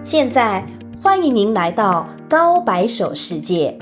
现在欢迎您来到高白手世界。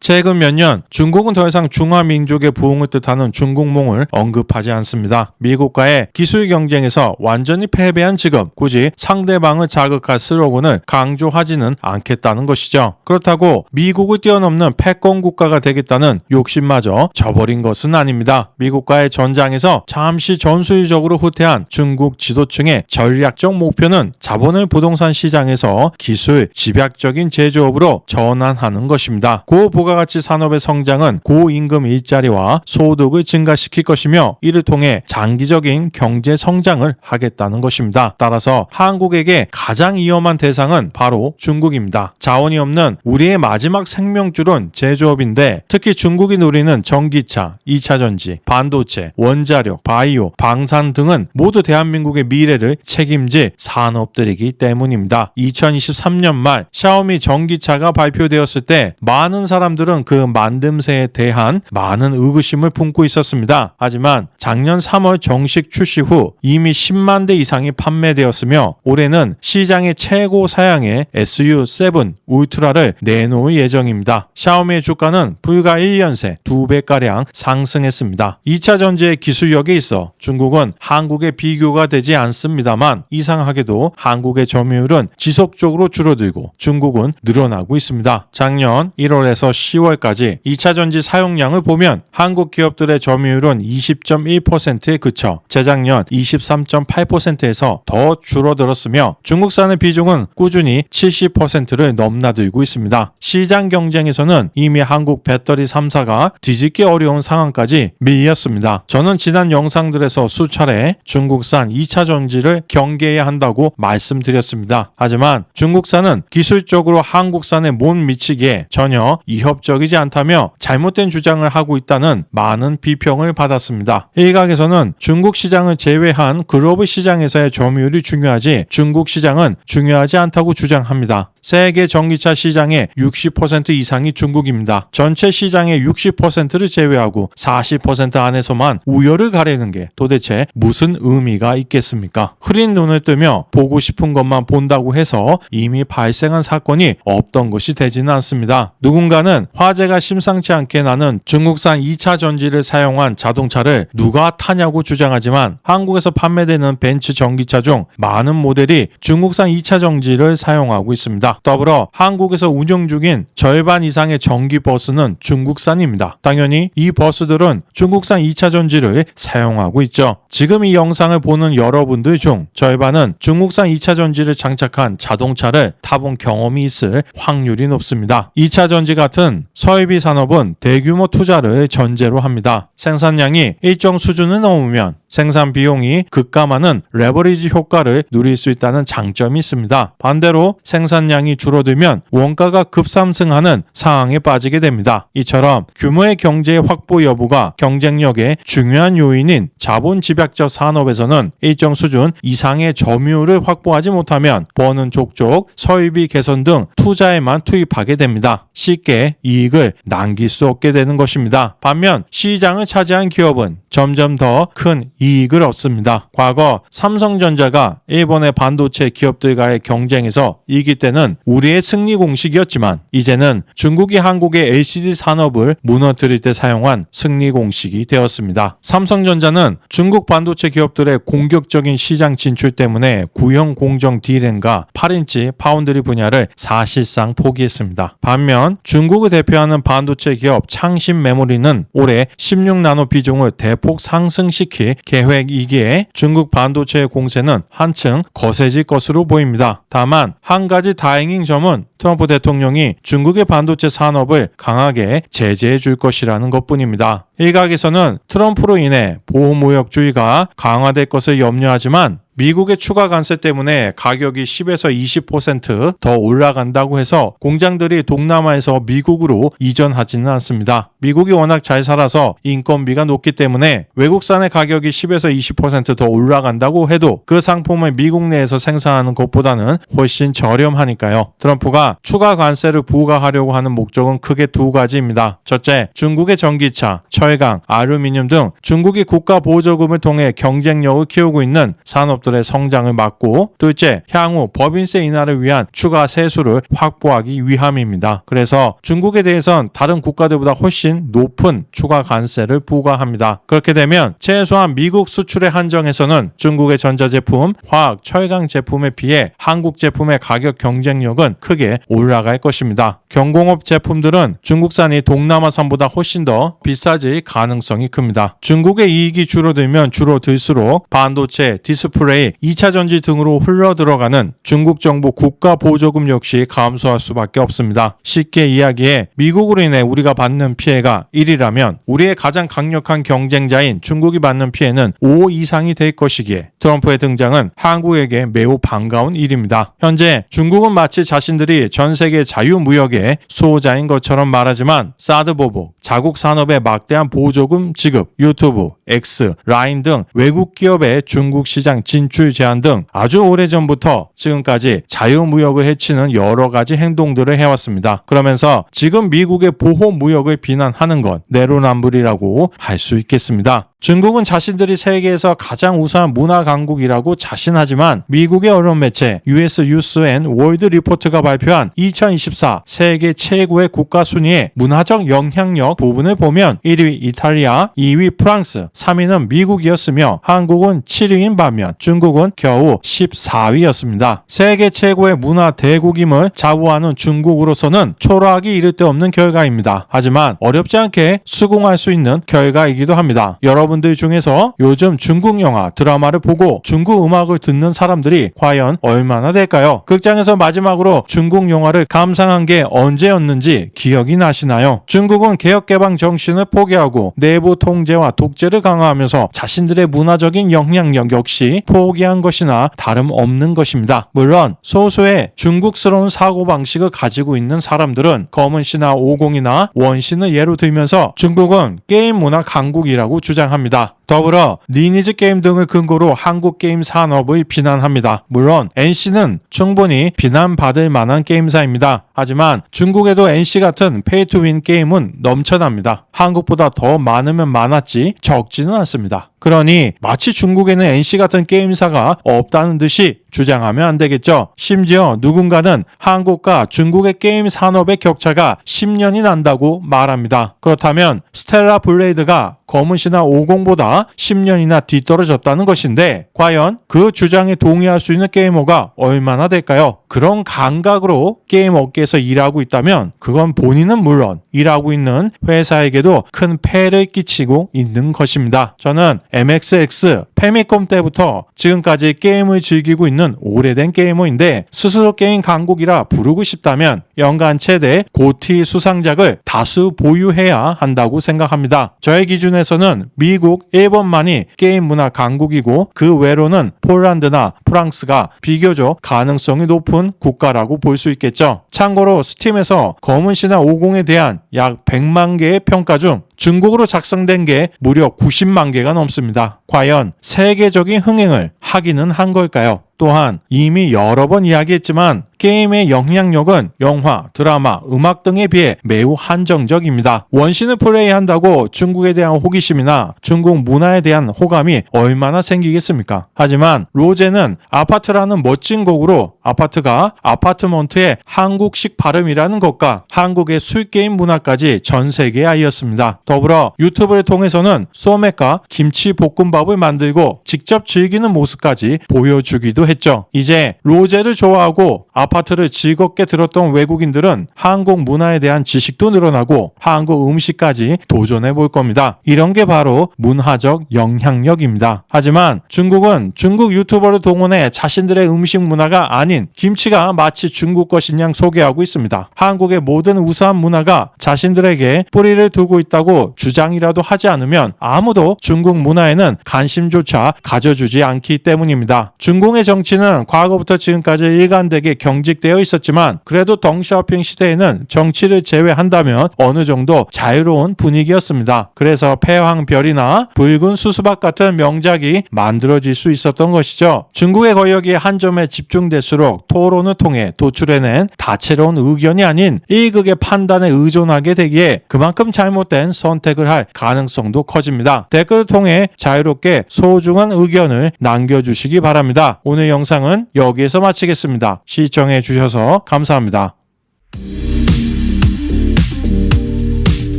최근 몇 년 중국은 더 이상 중화민족의 부흥을 뜻하는 중국몽을 언급하지 않습니다. 미국과의 기술 경쟁에서 완전히 패배한 지금 굳이 상대방을 자극할 슬로건을 강조하지는 않겠다는 것이죠. 그렇다고 미국을 뛰어넘는 패권 국가가 되겠다는 욕심마저 저버린 것은 아닙니다. 미국과의 전장에서 잠시 전술적으로 후퇴한 중국 지도층의 전략적 목표는 자본을 부동산 시장에서 기술, 집약적인 제조업으로 전환하는 것입니다. 고부가가치 산업의 성장은 고임금 일자리와 소득을 증가시킬 것이며 이를 통해 장기적인 경제 성장을 하겠다는 것입니다. 따라서 한국에게 가장 위험한 대상은 바로 중국입니다. 자원이 없는 우리의 마지막 생명줄은 제조업인데 특히 중국이 노리는 전기차, 2차전지, 반도체, 원자력, 바이오, 방산 등은 모두 대한민국의 미래를 책임질 산업들이기 때문입니다. 2023년 말 샤오미 전기차가 발표되었을 때 많은 사람들은 그 만듦새에 대한 많은 의구심을 품고 있었습니다. 하지만 작년 3월 정식 출시 후 이미 10만 대 이상이 판매되었으며 올해는 시장의 최고 사양의 SU7 울트라를 내놓을 예정입니다. 샤오미의 주가는 불과 1년 새 2배가량 상승했습니다. 2차 전지의 기술력에 있어 중국은 한국에 비교가 되지 않습니다만 이상하게도 한국의 점유율은 지속적으로 줄어들고 중국은 늘어나고 있습니다. 작년 1월에서 10월까지 2차 전지 사용량을 보면 한국 기업들의 점유율은 20.1%에 그쳐 재작년 23.8%에서 더 줄어들었으며 중국산의 비중은 꾸준히 70%를 넘나들고 있습니다. 시장 경쟁에서는 이미 한국 배터리 3사가 뒤집기 어려운 상황까지 밀렸습니다. 저는 지난 영상들에서 수차례 중국산 2차 전지를 경계해야 한다고 말씀드렸습니다. 하지만 중국산은 기술적으로 한국산에 못 미치기에 전혀 위협적이지 않다며 잘못된 주장을 하고 있다는 많은 비평을 받았습니다. 일각에서는 중국 시장을 제외한 글로벌 시장에서의 점유율이 중요하지 중국 시장은 중요하지 않다고 주장합니다. 세계 전기차 시장의 60% 이상이 중국입니다. 전체 시장의 60%를 제외하고 40% 안에서만 우열을 가리는 게 도대체 무슨 의미가 있겠습니까? 흐린 눈을 뜨며 보고 싶은 것만 본다고 해서 이미 발생한 사건이 없던 것이 되지는 않습니다. 누군가는 화재가 심상치 않게 나는 중국산 2차 전지를 사용한 자동차를 누가 타냐고 주장하지만 한국에서 판매되는 벤츠 전기차 중 많은 모델이 중국산 2차 전지를 사용하고 있습니다. 더불어 한국에서 운영 중인 절반 이상의 전기버스는 중국산입니다. 당연히 이 버스들은 중국산 2차 전지를 사용하고 있죠. 지금 이 영상을 보는 여러분들 중 절반은 중국산 2차 전지를 장착한 자동차를 타본 경험이 있을 확률이 높습니다. 2차 전지 같은 설비 산업은 대규모 투자를 전제로 합니다. 생산량이 일정 수준을 넘으면 생산 비용이 급감하는 레버리지 효과를 누릴 수 있다는 장점이 있습니다. 반대로 생산량이 줄어들면 원가가 급상승하는 상황에 빠지게 됩니다. 이처럼 규모의 경제의 확보 여부가 경쟁력의 중요한 요인인 자본 집약적 산업에서는 일정 수준 이상의 점유율을 확보하지 못하면 버는 족족 설비 개선 등 투자에만 투입하게 됩니다. 쉽게 이익을 남길 수 없게 되는 것입니다. 반면 시장을 차지한 기업은 점점 더 큰 이익을 얻습니다. 과거 삼성전자가 일본의 반도체 기업들과의 경쟁에서 이길 때는 우리의 승리 공식이었지만 이제는 중국이 한국의 LCD 산업을 무너뜨릴 때 사용한 승리 공식이 되었습니다. 삼성전자는 중국 반도체 기업들의 공격적인 시장 진출 때문에 구형 공정 D램과 8인치 파운드리 분야를 사실상 포기했습니다. 반면 중국을 대표하는 반도체 기업 창신 메모리는 올해 16나노 비중을 대폭 상승시킬 계획이기에 중국 반도체의 공세는 한층 거세질 것으로 보입니다. 다만 한 가지 다행인 점은 트럼프 대통령이 중국의 반도체 산업을 강하게 제재해 줄 것이라는 것뿐입니다. 일각에서는 트럼프로 인해 보호무역주의가 강화될 것을 염려하지만 미국의 추가 관세 때문에 가격이 10에서 20% 더 올라간다고 해서 공장들이 동남아에서 미국으로 이전하지는 않습니다. 미국이 워낙 잘 살아서 인건비가 높기 때문에 외국산의 가격이 10에서 20% 더 올라간다고 해도 그 상품을 미국 내에서 생산하는 것보다는 훨씬 저렴하니까요. 트럼프가 추가 관세를 부과하려고 하는 목적은 크게 두 가지입니다. 첫째, 중국의 전기차, 철강, 알루미늄 등 중국이 국가 보조금을 통해 경쟁력을 키우고 있는 산업들 기업들의 성장을 막고, 둘째, 향후 법인세 인하를 위한 추가 세수를 확보하기 위함입니다. 그래서 중국에 대해선 다른 국가들보다 훨씬 높은 추가 관세를 부과합니다. 그렇게 되면 최소한 미국 수출에 한정해서는 중국의 전자제품, 화학, 철강 제품에 비해 한국 제품의 가격 경쟁력은 크게 올라갈 것입니다. 경공업 제품들은 중국산이 동남아산보다 훨씬 더 비싸질 가능성이 큽니다. 중국의 이익이 줄어들면 줄어들수록 반도체, 디스플레이, 2차 전지 등으로 흘러들어가는 중국 정부 국가 보조금 역시 감소할 수밖에 없습니다. 쉽게 이야기해 미국으로 인해 우리가 받는 피해가 1이라면 우리의 가장 강력한 경쟁자인 중국이 받는 피해는 5 이상이 될 것이기에 트럼프의 등장은 한국에게 매우 반가운 일입니다. 현재 중국은 마치 자신들이 전 세계 자유무역의 수호자인 것처럼 말하지만 사드 보복, 자국 산업의 막대한 보조금 지급, 유튜브, X, 라인 등 외국 기업의 중국 시장 진출 제한 등 아주 오래전부터 지금까지 자유무역을 해치는 여러 가지 행동들을 해왔습니다. 그러면서 지금 미국의 보호무역을 비난하는 건 내로남불이라고 할 수 있겠습니다. 중국은 자신들이 세계에서 가장 우수한 문화 강국이라고 자신하지만 미국의 언론 매체 US 뉴스 앤 월드 리포트가 발표한 2024 세계 최고의 국가 순위의 문화적 영향력 부분을 보면 1위 이탈리아, 2위 프랑스, 3위는 미국이었으며 한국은 7위인 반면 중국은 겨우 14위였습니다. 세계 최고의 문화 대국임을 자부하는 중국으로서는 초라하기 이를 데 없는 결과입니다. 하지만 어렵지 않게 수긍할 수 있는 결과이기도 합니다. 여러분들 중에서 요즘 중국 영화, 드라마를 보고 중국 음악을 듣는 사람들이 과연 얼마나 될까요? 극장에서 마지막으로 중국 영화를 감상한 게 언제였는지 기억이 나시나요? 중국은 개혁개방 정신을 포기하고 내부 통제와 독재를 강화하면서 자신들의 문화적인 영향력 역시 포기한 것이나 다름없는 것입니다. 물론 소수의 중국스러운 사고방식을 가지고 있는 사람들은 검은 씨나 오공이나 원신을 예로 들면서 중국은 게임 문화 강국이라고 주장합니다. 더불어 리니지 게임 등을 근거로 한국 게임 산업을 비난합니다. 물론 NC는 충분히 비난받을 만한 게임사입니다. 하지만 중국에도 NC 같은 페이투윈 게임은 넘쳐납니다. 한국보다 더 많으면 많았지 적지는 않습니다. 그러니 마치 중국에는 NC 같은 게임사가 없다는 듯이 주장하면 안 되겠죠. 심지어 누군가는 한국과 중국의 게임 산업의 격차가 10년이 난다고 말합니다. 그렇다면 스텔라 블레이드가 검은씨나 50보다 10년이나 뒤떨어졌다는 것인데 과연 그 주장에 동의할 수 있는 게이머가 얼마나 될까요? 그런 감각으로 게임 업계에서 일하고 있다면 그건 본인은 물론 일하고 있는 회사에게도 큰 폐를 끼치고 있는 것입니다. 저는 MXX, 페미컴 때부터 지금까지 게임을 즐기고 있는 오래된 게이머인데 스스로 게임 강국이라 부르고 싶다면 연간 최대 고티 수상작을 다수 보유해야 한다고 생각합니다. 저의 기준에서는 미국, 일본만이 게임 문화 강국이고 그 외로는 폴란드나 프랑스가 비교적 가능성이 높은 국가라고 볼 수 있겠죠. 참고로 스팀에서 검은씨나 50에 대한 약 100만 개의 평가 중 중국어로 작성된 게 무려 90만 개가 넘습니다. 과연 세계적인 흥행을 하기는 한 걸까요? 또한 이미 여러 번 이야기했지만 게임의 영향력은 영화, 드라마, 음악 등에 비해 매우 한정적입니다. 원신을 플레이한다고 중국에 대한 호기심이나 중국 문화에 대한 호감이 얼마나 생기겠습니까? 하지만 로제는 아파트라는 멋진 곡으로 아파트가 아파트먼트의 한국식 발음이라는 것과 한국의 술게임 문화까지 전 세계에 알렸습니다. 더불어 유튜브를 통해서는 소맥과 김치 볶음밥을 만들고 직접 즐기는 모습까지 보여주기도 했죠. 이제 로제를 좋아하고 아파트를 즐겁게 들었던 외국인들은 한국 문화에 대한 지식도 늘어나고 한국 음식까지 도전해 볼 겁니다. 이런 게 바로 문화적 영향력입니다. 하지만 중국은 중국 유튜버를 동원해 자신들의 음식 문화가 아닌 김치가 마치 중국 것인 양 소개하고 있습니다. 한국의 모든 우수한 문화가 자신들에게 뿌리를 두고 있다고 주장이라도 하지 않으면 아무도 중국 문화에는 관심조차 가져주지 않기 때문입니다. 중국의 정치는 과거부터 지금까지 일관되게 경직되어 있었지만 그래도 덩샤오핑 시대에는 정치를 제외한다면 어느 정도 자유로운 분위기였습니다. 그래서 패왕별이나 붉은 수수박 같은 명작이 만들어질 수 있었던 것이죠. 중국의 권력이 한 점에 집중될수록 토론을 통해 도출해낸 다채로운 의견이 아닌 일극의 판단에 의존하게 되기에 그만큼 잘못된 선택을 할 가능성도 커집니다. 댓글을 통해 자유롭게 소중한 의견을 남겨주시기 바랍니다. 오늘 영상은 여기에서 마치겠습니다. 시청해 주셔서 감사합니다.